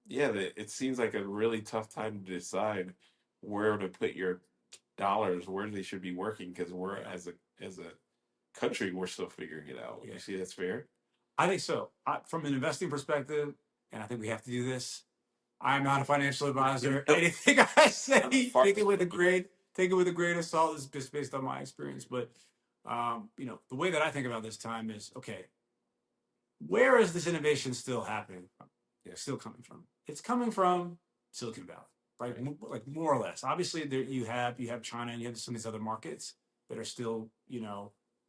yeah, it seems like a really tough time to decide where to put your dollars, where they should be working, because we're Yeah. as a country, we're still figuring it out. Yeah. You see, that's fair. I think so. From an investing perspective, and I think we have to do this. I'm not a financial advisor. Nope. Anything I say, Far, take it with a grain of salt. Is just based on my experience. But the way that I think about this time is okay. Where is this innovation still happening from? yeah, Still coming from? It's coming from Silicon Valley, right? right. Like more or less. Obviously, there you have China and you have some of these other markets that are still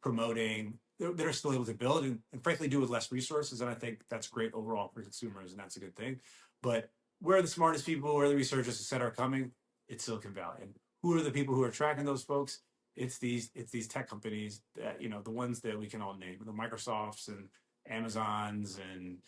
promoting. That are still able to build and frankly do with less resources, and I think that's great overall for consumers, and that's a good thing. But where are the smartest people, where are the researchers, et cetera, are coming? It's Silicon Valley, and who are the people who are tracking those folks? It's these tech companies that the ones that we can all name, the Microsofts and Amazons and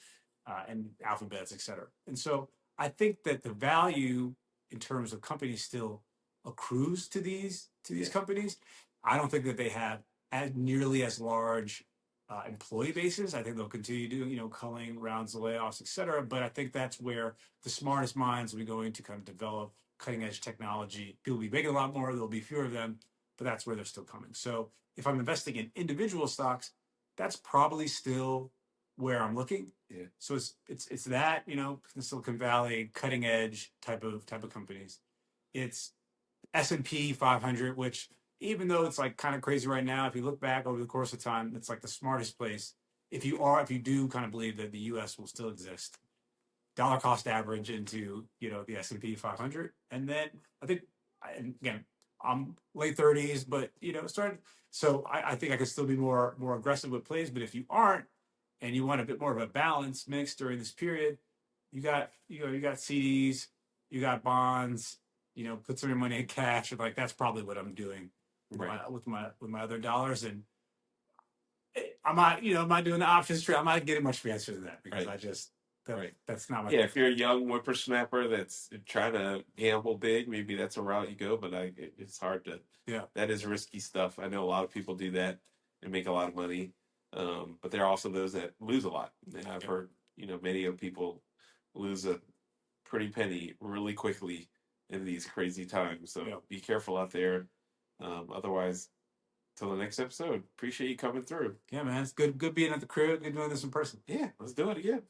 Alphabets, et cetera. And so I think that the value in terms of companies still accrues to these Yeah, companies. I don't think that they have as nearly as large employee bases. I think they'll continue to culling rounds of layoffs, et cetera. But I think that's where the smartest minds will be going to kind of develop cutting edge technology. People will be making a lot more. There'll be fewer of them, but that's where they're still coming. So if I'm investing in individual stocks, that's probably still where I'm looking. yeah, So it's that the Silicon Valley cutting edge type of companies. It's S&P 500, which even though it's like kind of crazy right now, if you look back over the course of time, it's like the smartest place. If you do kind of believe that the U.S. will still exist, dollar cost average into the S&P 500, and then I think, and again, I'm late 30s, but starting. So I think I could still be more aggressive with plays. But if you aren't, and you want a bit more of a balanced mix during this period, you got CDs, you got bonds. Put some of your money in cash, and like that's probably what I'm doing with right. my other dollars. And I'm not doing the options trade. I'm not getting much fancier than that because Right. I just Right. that's not my Yeah, thing. if you're a young whippersnapper that's trying to gamble big, maybe that's a route you go. But it's hard to. Yeah. That is risky stuff. I know a lot of people do that and make a lot of money, but there are also those that lose a lot. And I've Yep. heard many of people lose a pretty penny really quickly in these crazy times. So Yep. be careful out there. Otherwise, till the next episode. Appreciate you coming through. Yeah, man. It's good being at the crib. Good doing this in person. Yeah, let's do it again.